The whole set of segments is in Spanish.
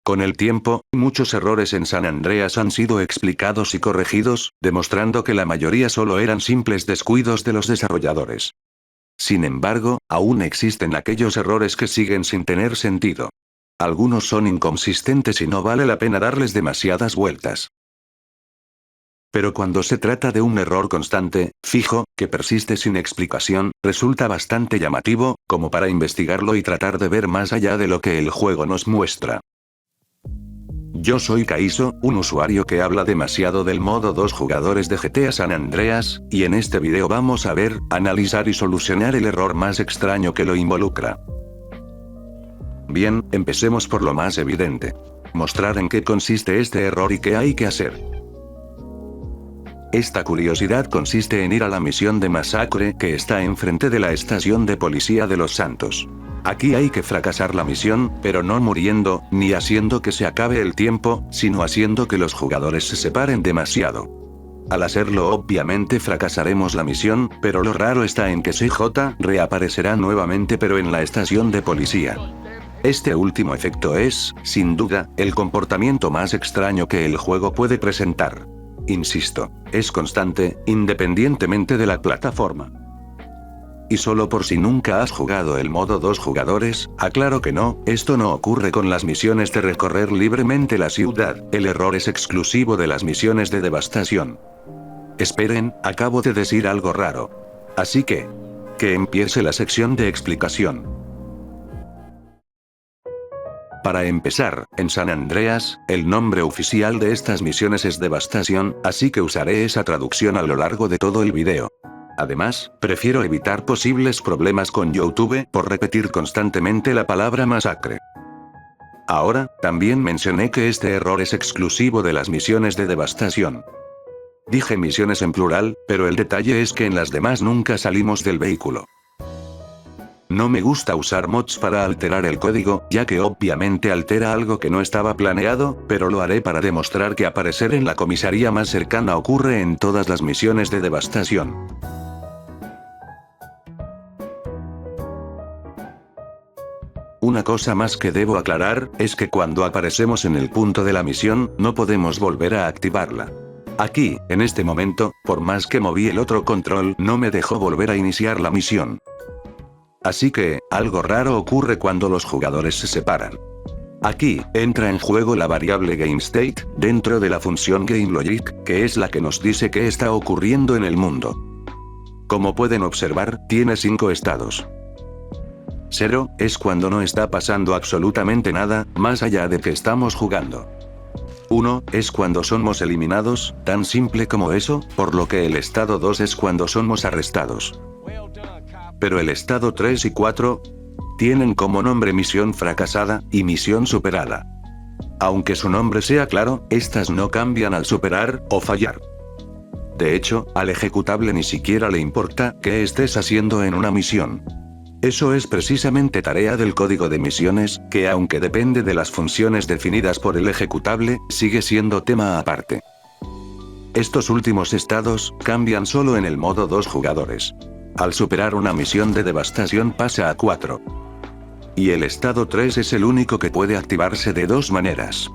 Con el tiempo, muchos errores en San Andreas han sido explicados y corregidos, demostrando que la mayoría solo eran simples descuidos de los desarrolladores. Sin embargo, aún existen aquellos errores que siguen sin tener sentido. Algunos son inconsistentes y no vale la pena darles demasiadas vueltas. Pero cuando se trata de un error constante, fijo, que persiste sin explicación, resulta bastante llamativo, como para investigarlo y tratar de ver más allá de lo que el juego nos muestra. Yo soy Kaizo, un usuario que habla demasiado del modo 2 jugadores de GTA San Andreas, y en este video vamos a ver, analizar y solucionar el error más extraño que lo involucra. Bien, empecemos por lo más evidente. Mostrar en qué consiste este error y qué hay que hacer. Esta curiosidad consiste en ir a la misión de masacre que está enfrente de la estación de policía de Los Santos. Aquí hay que fracasar la misión, pero no muriendo, ni haciendo que se acabe el tiempo, sino haciendo que los jugadores se separen demasiado. Al hacerlo obviamente fracasaremos la misión, pero lo raro está en que CJ reaparecerá nuevamente pero en la estación de policía. Este último efecto es, sin duda, el comportamiento más extraño que el juego puede presentar. Insisto, es constante, independientemente de la plataforma. Y solo por si nunca has jugado el modo 2 jugadores, aclaro que no, esto no ocurre con las misiones de recorrer libremente la ciudad, el error es exclusivo de las misiones de devastación. Esperen, acabo de decir algo raro. Así que empiece la sección de explicación. Para empezar, en San Andreas, el nombre oficial de estas misiones es Devastación, así que usaré esa traducción a lo largo de todo el video. Además, prefiero evitar posibles problemas con YouTube por repetir constantemente la palabra masacre. Ahora, también mencioné que este error es exclusivo de las misiones de devastación. Dije misiones en plural, pero el detalle es que en las demás nunca salimos del vehículo. No me gusta usar mods para alterar el código, ya que obviamente altera algo que no estaba planeado, pero lo haré para demostrar que aparecer en la comisaría más cercana ocurre en todas las misiones de devastación. Una cosa más que debo aclarar, es que cuando aparecemos en el punto de la misión, no podemos volver a activarla. Aquí, en este momento, por más que moví el otro control, no me dejó volver a iniciar la misión. Así que, algo raro ocurre cuando los jugadores se separan. Aquí, entra en juego la variable GameState, dentro de la función GameLogic, que es la que nos dice qué está ocurriendo en el mundo. Como pueden observar, tiene 5 estados. 0, es cuando no está pasando absolutamente nada, más allá de que estamos jugando. 1, es cuando somos eliminados, tan simple como eso, por lo que el estado 2 es cuando somos arrestados. Pero el estado 3 y 4 tienen como nombre misión fracasada y misión superada. Aunque su nombre sea claro, estas no cambian al superar o fallar. De hecho, al ejecutable ni siquiera le importa qué estés haciendo en una misión. Eso es precisamente tarea del código de misiones, que aunque depende de las funciones definidas por el ejecutable, sigue siendo tema aparte. Estos últimos estados cambian solo en el modo 2 jugadores. Al superar una misión de devastación pasa a 4. Y el estado 3 es el único que puede activarse de 2 maneras.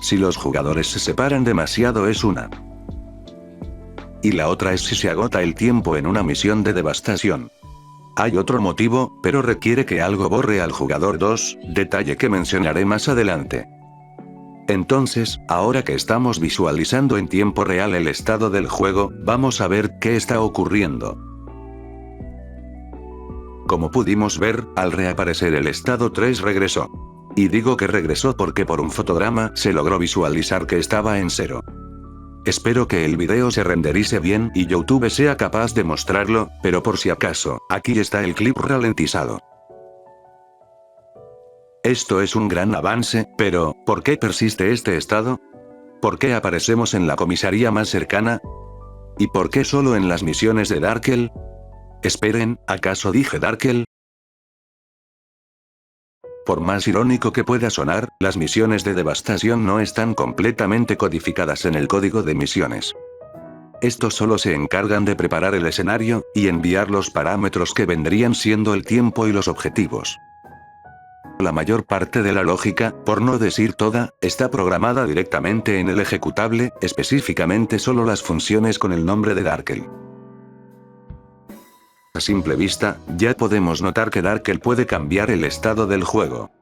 Si los jugadores se separan demasiado es una. Y la otra es si se agota el tiempo en una misión de devastación. Hay otro motivo, pero requiere que algo borre al jugador 2, detalle que mencionaré más adelante. Entonces, ahora que estamos visualizando en tiempo real el estado del juego, vamos a ver qué está ocurriendo. Como pudimos ver, al reaparecer el estado 3 regresó. Y digo que regresó porque por un fotograma se logró visualizar que estaba en 0. Espero que el video se renderice bien y YouTube sea capaz de mostrarlo, pero por si acaso, aquí está el clip ralentizado. Esto es un gran avance, pero, ¿por qué persiste este estado? ¿Por qué aparecemos en la comisaría más cercana? ¿Y por qué solo en las misiones de Darkel? Esperen, ¿acaso dije Darkel? Por más irónico que pueda sonar, las misiones de devastación no están completamente codificadas en el código de misiones. Estos solo se encargan de preparar el escenario, y enviar los parámetros que vendrían siendo el tiempo y los objetivos. La mayor parte de la lógica, por no decir toda, está programada directamente en el ejecutable, específicamente solo las funciones con el nombre de Darkel. A simple vista, ya podemos notar que Darkel puede cambiar el estado del juego.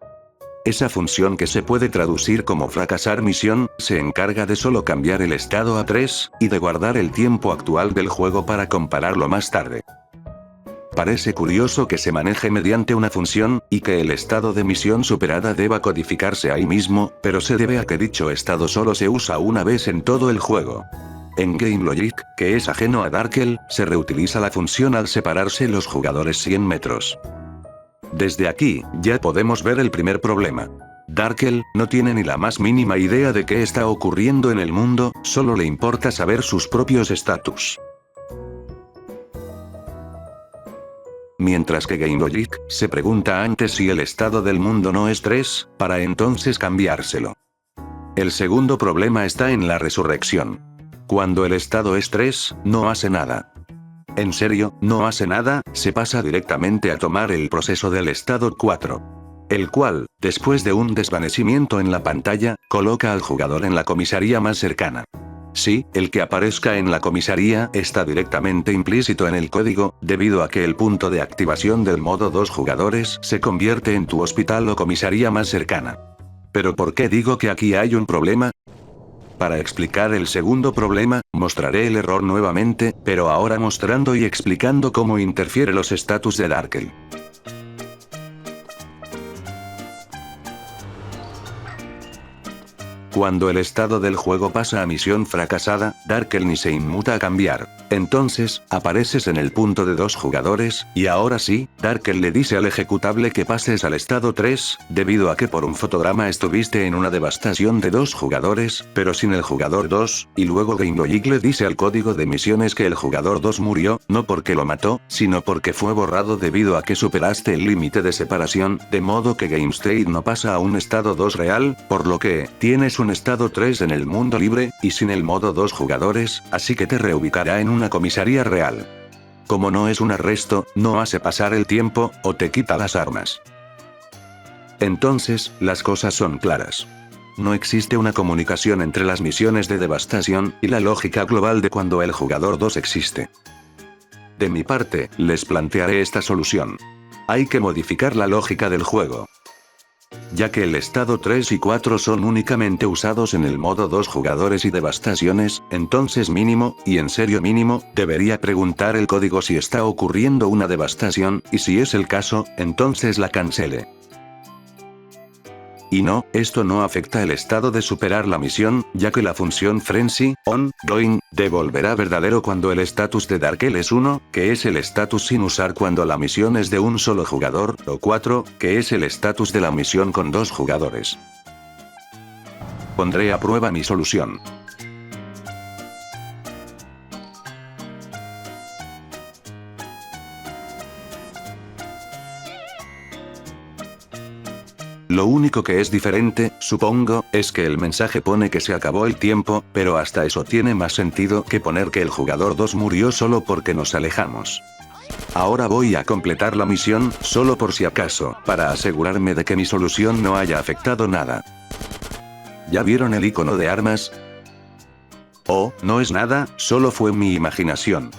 Esa función que se puede traducir como fracasar misión, se encarga de solo cambiar el estado a 3, y de guardar el tiempo actual del juego para compararlo más tarde. Parece curioso que se maneje mediante una función, y que el estado de misión superada deba codificarse ahí mismo, pero se debe a que dicho estado solo se usa una vez en todo el juego. En GameLogic, que es ajeno a Darkel, se reutiliza la función al separarse los jugadores 100 metros. Desde aquí, ya podemos ver el primer problema. Darkel no tiene ni la más mínima idea de qué está ocurriendo en el mundo, solo le importa saber sus propios estatus. Mientras que GameLogic se pregunta antes si el estado del mundo no es 3, para entonces cambiárselo. El segundo problema está en la resurrección. Cuando el estado es 3, no hace nada. En serio, no hace nada, se pasa directamente a tomar el proceso del estado 4. El cual, después de un desvanecimiento en la pantalla, coloca al jugador en la comisaría más cercana. Sí, el que aparezca en la comisaría está directamente implícito en el código, debido a que el punto de activación del modo 2 jugadores se convierte en tu hospital o comisaría más cercana. ¿Pero por qué digo que aquí hay un problema? Para explicar el segundo problema, mostraré el error nuevamente, pero ahora mostrando y explicando cómo interfiere los estatus de Darkel. Cuando el estado del juego pasa a misión fracasada, Darkel ni se inmuta a cambiar. Entonces, apareces en el punto de 2 jugadores, y ahora sí, Darkel le dice al ejecutable que pases al estado 3, debido a que por un fotograma estuviste en una devastación de 2 jugadores, pero sin el jugador 2, y luego GameLogic le dice al código de misiones que el jugador 2 murió, no porque lo mató, sino porque fue borrado debido a que superaste el límite de separación, de modo que GameState no pasa a un estado 2 real, por lo que, tienes un estado 3 en el mundo libre, y sin el modo 2 jugadores, así que te reubicará en una comisaría real. Como no es un arresto, no hace pasar el tiempo, o te quita las armas. Entonces, las cosas son claras. No existe una comunicación entre las misiones de devastación, y la lógica global de cuando el jugador 2 existe. De mi parte, les plantearé esta solución. Hay que modificar la lógica del juego. Ya que el estado 3 y 4 son únicamente usados en el modo 2 jugadores y devastaciones, entonces mínimo, y en serio mínimo, debería preguntar el código si está ocurriendo una devastación, y si es el caso, entonces la cancele. Y no, esto no afecta el estado de superar la misión, ya que la función Frenzy, ongoing, devolverá verdadero cuando el estatus de Darkel es 1, que es el estatus sin usar cuando la misión es de un solo jugador, o 4, que es el estatus de la misión con 2 jugadores. Pondré a prueba mi solución. Lo único que es diferente, supongo, es que el mensaje pone que se acabó el tiempo, pero hasta eso tiene más sentido que poner que el jugador 2 murió solo porque nos alejamos. Ahora voy a completar la misión, solo por si acaso, para asegurarme de que mi solución no haya afectado nada. ¿Ya vieron el icono de armas? Oh, no es nada, solo fue mi imaginación.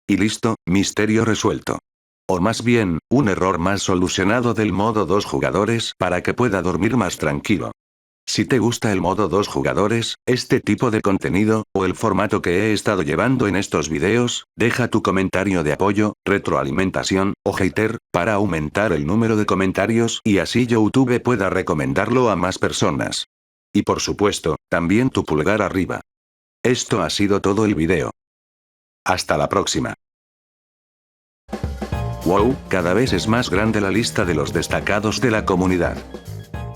Y listo, misterio resuelto. O más bien, un error más solucionado del modo 2 jugadores para que pueda dormir más tranquilo. Si te gusta el modo 2 jugadores, este tipo de contenido, o el formato que he estado llevando en estos videos, deja tu comentario de apoyo, retroalimentación, o hater, para aumentar el número de comentarios y así YouTube pueda recomendarlo a más personas. Y por supuesto, también tu pulgar arriba. Esto ha sido todo el video. Hasta la próxima. Wow, cada vez es más grande la lista de los destacados de la comunidad.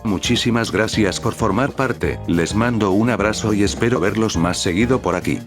Muchísimas gracias por formar parte, les mando un abrazo y espero verlos más seguido por aquí.